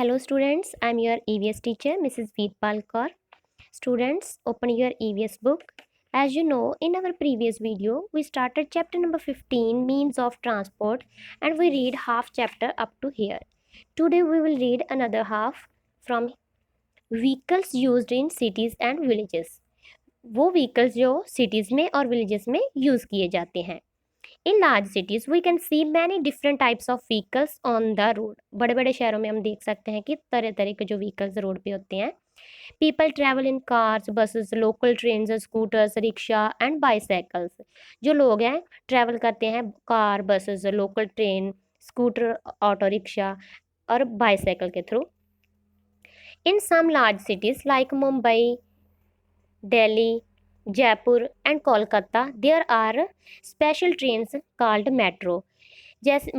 Hello students, I am your EVS teacher Mrs. Veerpal Kaur. Students, open your EVS book. As you know, in our previous video, we started chapter number 15, Means of Transport, and we read half chapter up to here. Today we will read another half from Vehicles used in cities and villages. वो vehicles जो cities में और villages में use किए जाते हैं. In large cities we can see many different types of vehicles on the road. बड़े बड़े शहरों में हम देख सकते हैं कि तरह तरह के जो व्हीकल्स रोड पे होते हैं. People travel in cars, buses, local train, scooters, rickshaw and bicycles. जो लोग हैं ट्रैवल करते हैं car, buses, local train, scooter, auto rickshaw और बाईसाइकिल के through. In some large cities like Mumbai, Delhi, Jaipur and Kolkata there are special trains called metro. जैसे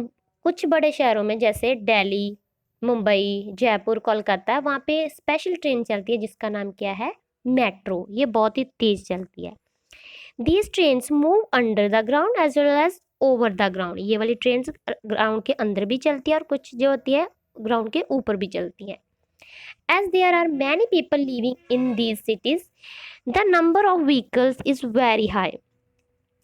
कुछ बड़े शहरों में जैसे दिल्ली, मुंबई, जयपुर, कोलकाता, वहाँ पे स्पेशल ट्रेन चलती है जिसका नाम क्या है, मेट्रो. ये बहुत ही तेज़ चलती है. These trains move under the ground as well as over the ground. ये वाली ट्रेन ग्राउंड के अंदर भी चलती है और कुछ जो होती है ग्राउंड के ऊपर भी चलती है. As there are many people living in these cities, the number of vehicles is very high.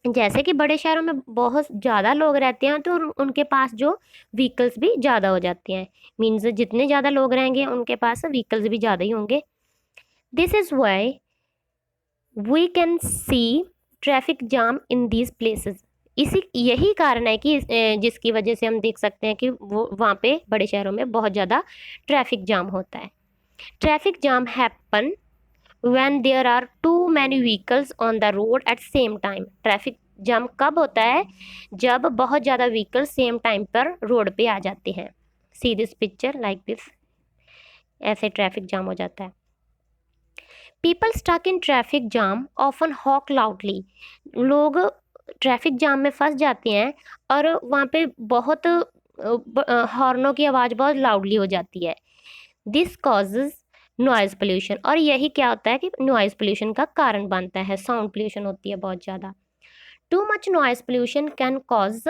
जैसे कि बड़े शहरों में बहुत ज़्यादा लोग रहते हैं तो उनके पास जो व्हीकल्स भी ज़्यादा हो जाती हैं. मीन्स जितने ज़्यादा लोग रहेंगे उनके पास व्हीकल्स भी ज़्यादा ही होंगे. This is why we can see traffic jam in these places. यही कारण है कि जिसकी वजह से हम देख सकते हैं कि वो वहाँ पे बड़े शहरों में बहुत ज़्यादा ट्रैफिक जाम होता है. Traffic jam happen when there are too many vehicles on the road at same time. Traffic jam कब होता है, जब बहुत ज़्यादा व्हीकल सेम टाइम पर रोड पे आ जाते हैं. See this picture like this. ऐसे ट्रैफिक जाम हो जाता है. People stuck in traffic jam often honk loudly. लोग ट्रैफिक जाम में फंस जाते हैं और वहाँ पे बहुत हॉर्नों की आवाज़ बहुत लाउडली हो जाती है. This causes noise pollution. और यही क्या होता है कि नॉइज़ पोल्यूशन का कारण बनता है. साउंड पोल्यूशन होती है बहुत ज़्यादा. Too much noise pollution can cause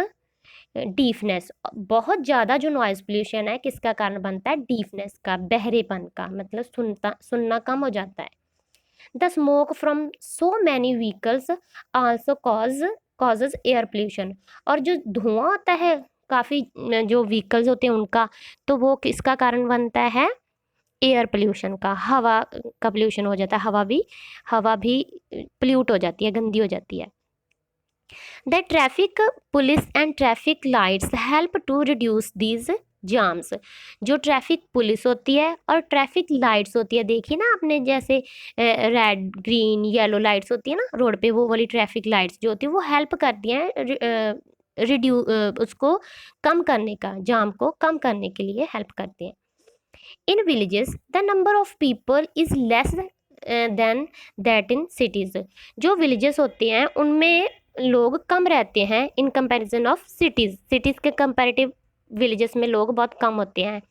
deafness. बहुत ज़्यादा जो नॉइज़ पोल्यूशन है किसका कारण बनता है, डीफनेस का, बहरेपन का. मतलब सुनना कम हो जाता है. The smoke from so many vehicles also causes air pollution. और जो धुआं होता है काफ़ी जो व्हीकल्स होते हैं उनका, तो वो किसका कारण बनता है, एयर पोल्यूशन का. हवा का पोल्यूशन हो जाता है. हवा भी पोल्यूट हो जाती है, गंदी हो जाती है. The traffic police and traffic lights help to reduce these jams. जो ट्रैफिक पुलिस होती है और ट्रैफिक लाइट्स होती है, देखिए ना आपने, जैसे रेड, ग्रीन, येलो लाइट्स होती है ना रोड पे, वो वाली ट्रैफिक लाइट्स जो होती है वो हेल्प करती हैं उसको कम करने का, जाम को कम करने के लिए हेल्प करते हैं. In villages, the number of people is less than that in cities. जो villages होते हैं उनमें लोग कम रहते हैं in comparison of cities. Cities के comparative villages में लोग बहुत कम होते हैं.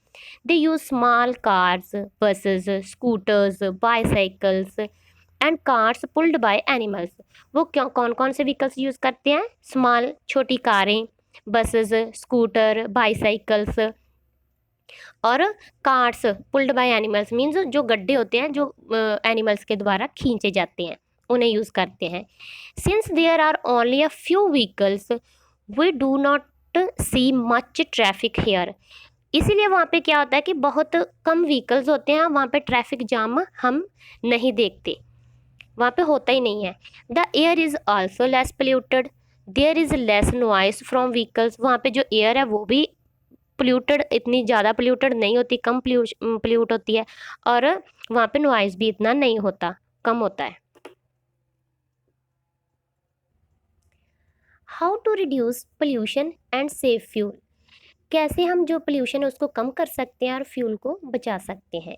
They use small cars, buses, scooters, bicycles and cars pulled by animals. वो कौन कौन से व्हीकल्स यूज़ करते हैं, स्मॉल छोटी कारें, बसेस, स्कूटर, बाईसाइकिल्स और carts pulled by animals. Means जो गड्ढे होते हैं जो एनिमल्स के द्वारा खींचे जाते हैं उन्हें यूज़ करते हैं. Since there are only a few vehicles we do not see much traffic here. इसीलिए वहाँ पे क्या होता है कि बहुत कम व्हीकल्स होते हैं, वहाँ पे ट्रैफिक जाम हम नहीं देखते, वहाँ पे होता ही नहीं है. The air is also less polluted. There is less noise from vehicles. वहाँ पे जो एयर है वो भी पोल्यूटेड, इतनी ज़्यादा पोल्यूटेड नहीं होती, कम पोल्यूट होती है. और वहाँ पे नॉइज़ भी इतना नहीं होता, कम होता है. How to reduce pollution and save fuel. कैसे हम जो पोल्यूशन है उसको कम कर सकते हैं और फ्यूल को बचा सकते हैं.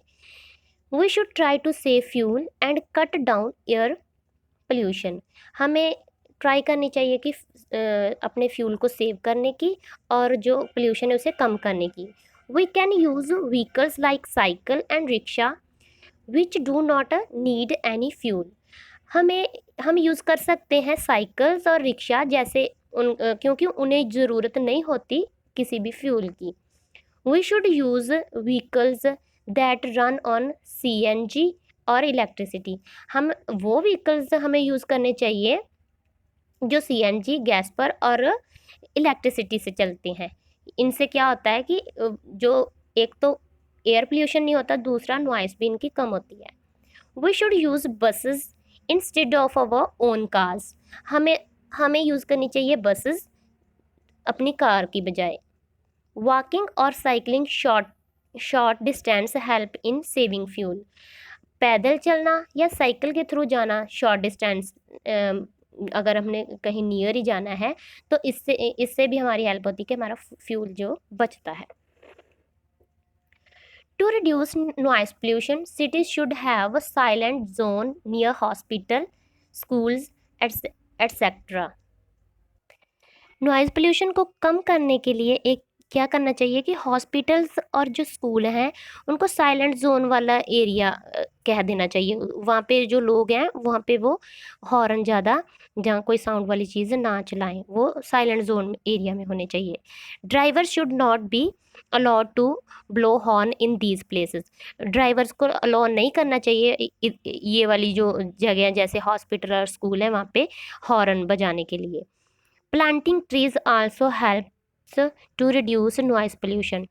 We should try to save fuel and cut down air pollution. हमें ट्राई करनी चाहिए कि अपने फ्यूल को सेव करने की और जो पोल्यूशन है उसे कम करने की. We can use vehicles like cycle and rickshaw which do not need any fuel. हम यूज़ कर सकते हैं साइकिल्स और रिक्शा जैसे क्योंकि उन्हें ज़रूरत नहीं होती किसी भी फ्यूल की. We should use vehicles that run on CNG और इलेक्ट्रिसिटी। हम वो व्हीकल्स हमें यूज़ करने चाहिए जो CNG गैस पर और इलेक्ट्रिसिटी से चलते हैं। इनसे क्या होता है कि जो एक तो एयर पोल्यूशन नहीं होता, दूसरा नॉइस भी इनकी कम होती है। We should use buses instead of our own cars. हमें हमें यूज़ करनी चाहिए बसेस अपनी कार की बजाय। वॉकिंग और cycling short short distance help in saving fuel. पैदल चलना या साइकिल के थ्रू जाना शॉर्ट डिस्टेंस, अगर हमने कहीं नियर ही जाना है तो इससे इससे भी हमारी हेल्प होती है कि हमारा फ्यूल जो बचता है। To reduce noise pollution cities should have a silent zone near hospital, schools etcetera. Noise pollution को कम करने के लिए एक क्या करना चाहिए कि हॉस्पिटल्स और जो स्कूल हैं उनको साइलेंट जोन वाला एरिया कह देना चाहिए। वहाँ पे जो लोग हैं वहाँ पे वो हॉर्न ज़्यादा, जहाँ कोई साउंड वाली चीज़ ना चलाएं, वो साइलेंट जोन एरिया में होने चाहिए। Driver should not be allowed to blow horn in these places. Drivers को अलाउ नहीं करना चाहिए ये वाली जो जगह है जैसे हॉस्पिटल और स्कूल है वहाँ पे हॉर्न बजाने के लिए। Planting trees also helps to reduce noise pollution.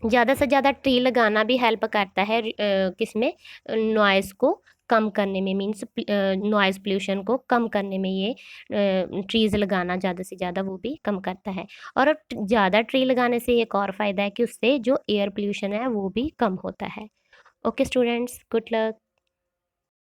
ज़्यादा से ज़्यादा ट्री लगाना भी हेल्प करता है किसमें, नॉइस को कम करने में, मीन्स नॉइस पोल्यूशन को कम करने में ये ट्रीज़ लगाना ज़्यादा से ज़्यादा वो भी कम करता है। और ज़्यादा ट्री लगाने से एक और फ़ायदा है कि उससे जो एयर पोल्यूशन है वो भी कम होता है। Okay students, good luck.